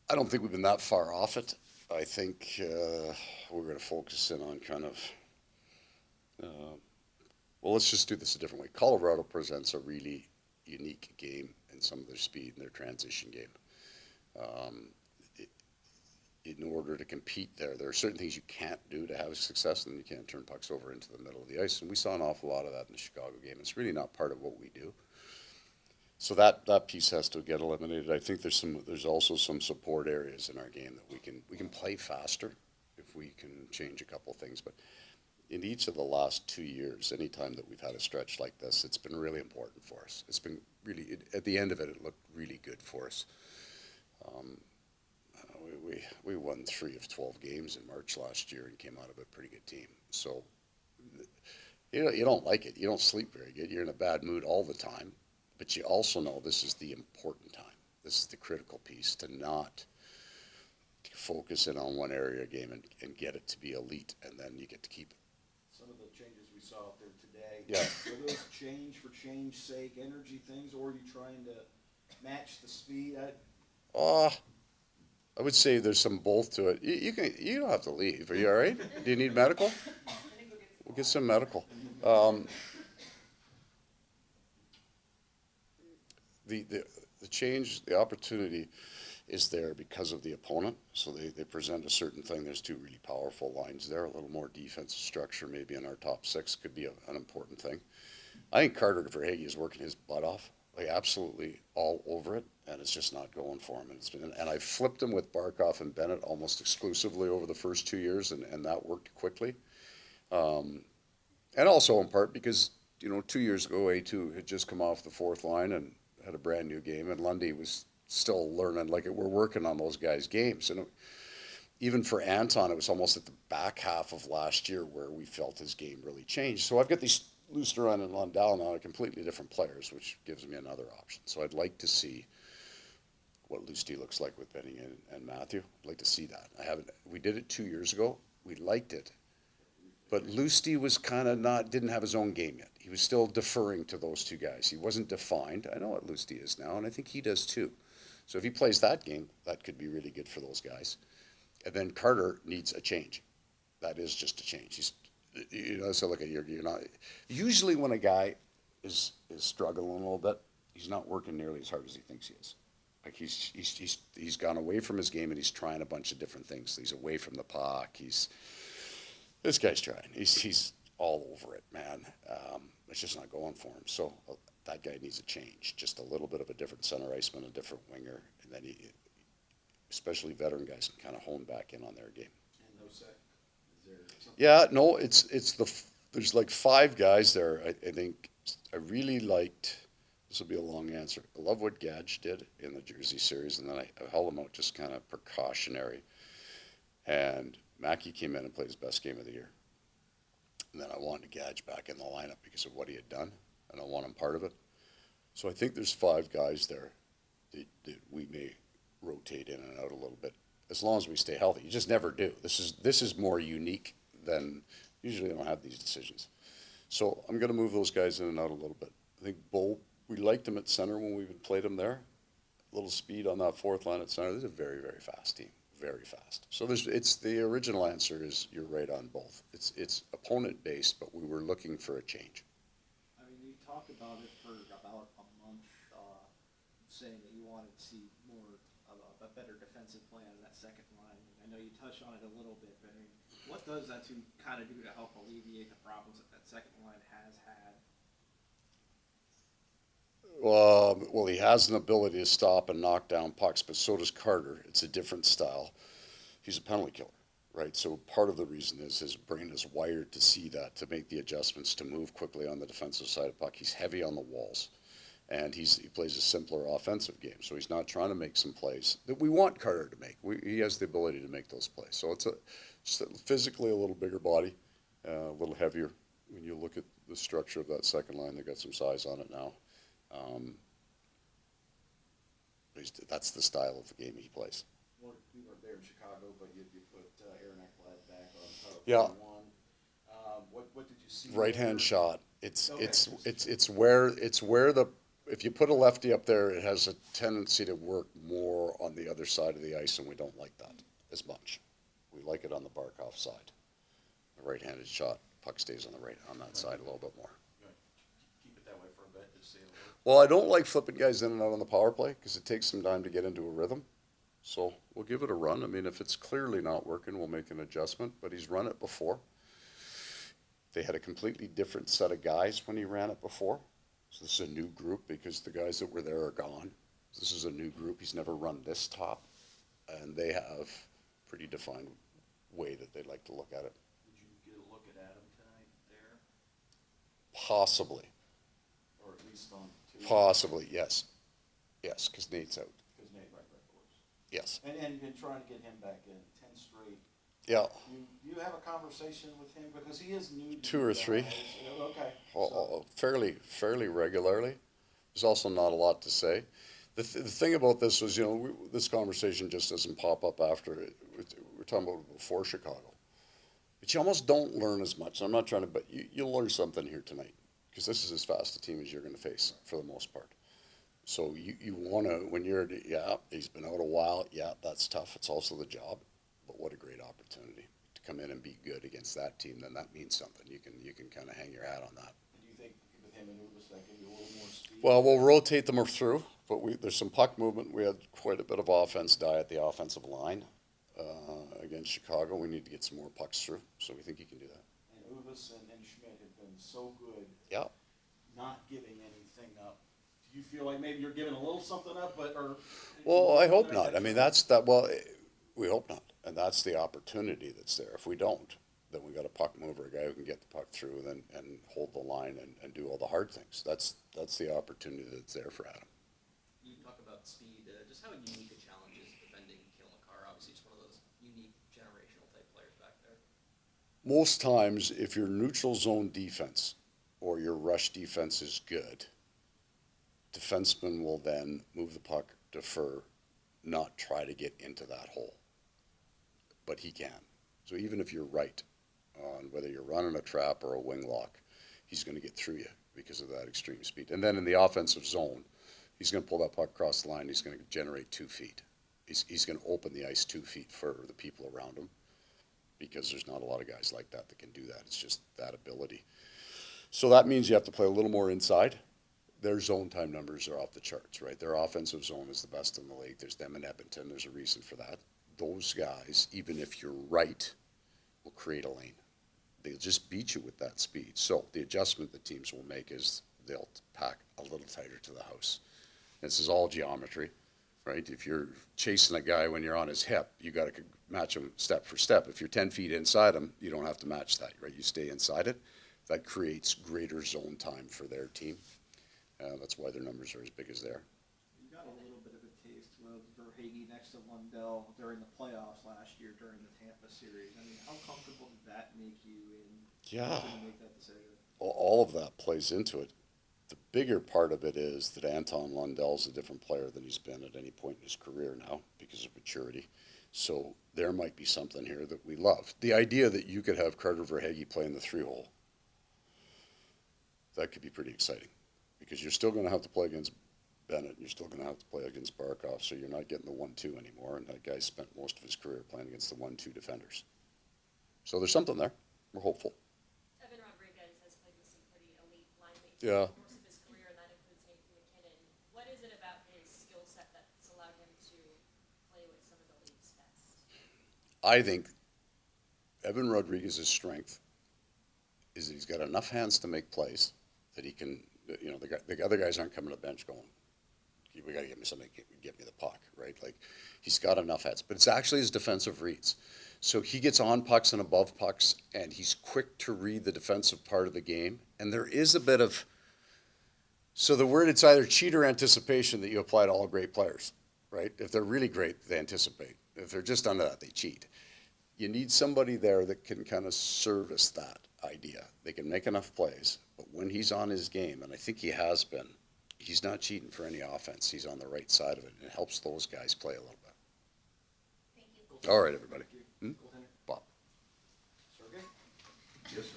I don't think we've been that far off it. I think we're going to focus in on kind of, uh, well, let's just do this a different way. Colorado presents a really unique game in some of their speed and their transition game. Um, in order to compete there are certain things you can't do to have success, and you can't turn pucks over into the middle of the ice. And we saw an awful lot of that in the Chicago game. It's really not part of what we do. So that piece has to get eliminated. I think there's also some support areas in our game that we can play faster if we can change a couple of things. But in each of the last 2 years, anytime that we've had a stretch like this, it's been really important for us. It's been really at the end of it, it looked really good for us. Um, we won 3 of 12 games in March last year and came out of a pretty good team. So you don't like it. You don't sleep very good. You're in a bad mood all the time. But you also know this is the important time. This is the critical piece to not focus in on one area of game and get it to be elite, and then you get to keep it. Some of the changes we saw out there today, Yeah. were those change for change sake energy things, or are you trying to match the speed? Uh, I would say there's some both to it. You don't have to leave. Are you all right? Do you need medical? We'll get some medical. Um, the, the the change, the opportunity is there because of the opponent. So they present a certain thing. There's two really powerful lines there. A little more defensive structure, maybe in our top six, could be an important thing. I think Carter Verhage is working his butt off, like absolutely all over it, and it's just not going for him. And I flipped him with Barkov and Bennett almost exclusively over the first 2 years, and that worked quickly. Um, and also in part because 2 years ago A2 had just come off the fourth line and had a brand new game, and Lundy was still learning. Like we're working on those guys' games, and even for Anton, it was almost at the back half of last year where we felt his game really changed. So I've got these Lusteron and Lundell now are completely different players, which gives me another option. So I'd like to see what Lusty looks like with Benning and Matthew. I'd like to see that. I haven't. We did it 2 years ago. We liked it, but Lusty was kind of didn't have his own game yet. He was still deferring to those two guys. He wasn't defined. I know what Lusty is now, and I think he does too. So if he plays that game, that could be really good for those guys. And then Carter needs a change. That is just a change. So look at you're not. Usually when a guy is struggling a little bit, he's not working nearly as hard as he thinks he is. Like he's gone away from his game and he's trying a bunch of different things. He's away from the puck. This guy's trying. He's all over it, man. It's just not going for him. So that guy needs a change. Just a little bit of a different center iceman, a different winger, and then especially veteran guys can kind of hone back in on their game. And no sec. Is there something? Yeah, no, there's like 5 guys there. I think I really liked. This will be a long answer. I love what Gadge did in the Jersey series, and then I held him out just kind of precautionary. And Mackey came in and played his best game of the year. And then I wanted Gadge back in the lineup because of what he had done, and I want him part of it. So I think there's 5 guys there that we may rotate in and out a little bit as long as we stay healthy. You just never do. This is more unique than usually I don't have these decisions. So I'm going to move those guys in and out a little bit. I think Bo, we liked him at center when we played him there. A little speed on that fourth line at center. This is a very, very fast team. Very fast. So it's the original answer is you're right on both. It's opponent based, but we were looking for a change. I mean, you talked about it for about a month, saying that you wanted to see more of a better defensive plan in that second line. I know you touched on it a little bit, but I mean, what does that to kind of do to help alleviate the problems that second line has had? Well, he has an ability to stop and knock down pucks, but so does Carter. It's a different style. He's a penalty killer, right? So part of the reason is his brain is wired to see that, to make the adjustments, to move quickly on the defensive side of the puck. He's heavy on the walls, and he plays a simpler offensive game. So he's not trying to make some plays that we want Carter to make. He has the ability to make those plays. So it's just physically a little bigger body, a little heavier. When you look at the structure of that second line, they got some size on it now. Um, that's the style of the game he plays. Well, you weren't there in Chicago, but you put Aaron Ekblad back on power Yeah. play one. What did you see? Right hand there? shot. Okay. It's where the if you put a lefty up there, it has a tendency to work more on the other side of the ice, and we don't like that as much. We like it on the Barkov side. The right-handed shot, puck stays on the right, on that side a little bit more. Keep it that way for a bit, just see it work. Well, I don't like flipping guys in and out on the power play because it takes some time to get into a rhythm. So we'll give it a run. I mean, if it's clearly not working, we'll make an adjustment, but he's run it before. They had a completely different set of guys when he ran it before. So this is a new group because the guys that were there are gone. This is a new group. He's never run this top. And they have pretty defined way that they'd like to look at it. Would you get a look at Adam tonight there? Possibly. Or at least on two? Possibly, yes. Yes, because Nate's out. Because Nate, right, of course. Yes. And trying to get him back in 10 straight. Yeah. You have a conversation with him because he is new to 2 or 3. Okay. Fairly regularly. There's also not a lot to say. The thing about this was, this conversation just doesn't pop up after it. We're talking about before Chicago. But you almost don't learn as much. I'm not trying to, but you'll learn something here tonight because this is as fast a team as you're going to face for the most part. So you want to, when you're, he's been out a while. Yeah, that's tough. It's also the job. But what a great opportunity to come in and be good against that team. Then that means something. You can kind of hang your hat on that. Do you think with him and Ubis that give you a little more speed? Well, we'll rotate them through, but there's some puck movement. We had quite a bit of offense die at the offensive line against Chicago. We need to get some more pucks through, so we think he can do that. And Ubis and Schmidt have been so good. Yeah. Not giving anything up. Do you feel like maybe you're giving a little something up, Well, I hope not. I mean, we hope not. And that's the opportunity that's there. If we don't, then we got a puck mover, a guy who can get the puck through and hold the line and do all the hard things. That's the opportunity that's there for Adam. You talk about speed. Just how unique a challenge is defending Cale Makar? Obviously, he's one of those unique generational type players back there. Most times, if your neutral zone defense or your rush defense is good, defensemen will then move the puck, defer, not try to get into that hole. But he can. So even if you're right on whether you're running a trap or a wing lock, he's going to get through you because of that extreme speed. And then in the offensive zone, he's going to pull that puck across the line. He's going to generate 2 feet. He's going to open the ice 2 feet for the people around him because there's not a lot of guys like that can do that. It's just that ability. So that means you have to play a little more inside. Their zone time numbers are off the charts, right? Their offensive zone is the best in the league. There's them in Edmonton. There's a reason for that. Those guys, even if you're right, will create a lane. They'll just beat you with that speed. So the adjustment the teams will make is they'll pack a little tighter to the house. This is all geometry, right? If you're chasing a guy when you're on his hip, you got to match him step for step. If you're 10 feet inside him, you don't have to match that, right? You stay inside it. That creates greater zone time for their team. That's why their numbers are as big as they are. You got a little bit of a taste with Verhaeghe next to Lundell during the playoffs last year during the Tampa series. I mean, how comfortable did that make you in helping to make that decision? All of that plays into it. The bigger part of it is that Anton Lundell's a different player than he's been at any point in his career now because of maturity. So there might be something here that we love. The idea that you could have Carter Verhaeghe play in the 3-hole, that could be pretty exciting because you're still going to have to play against Bennett. You're still going to have to play against Barkov, so you're not getting the 1-2 anymore. And that guy spent most of his career playing against the 1-2 defenders. So there's something there. We're hopeful. Evan Rodriguez has played with some pretty elite line mates Yeah. over the course of his career, and that includes Nathan McKinnon. What is it about his skill set that's allowed him to play with some of the league's best? I think Evan Rodriguez's strength is that he's got enough hands to make plays that he can, the other guys aren't coming to the bench going, we got to get me somebody, get me the puck, right? Like, he's got enough heads. But it's actually his defensive reads. So he gets on pucks and above pucks, and he's quick to read the defensive part of the game. And there is a bit of, so the word, it's either cheat or anticipation that you apply to all great players, right? If they're really great, they anticipate. If they're just under that, they cheat. You need somebody there that can kind of service that idea. They can make enough plays, but when he's on his game, and I think he has been, he's not cheating for any offense. He's on the right side of it, and it helps those guys play a little bit. Thank you. All right, everybody. Goaltender. Bob. Sergey? Yes, sir.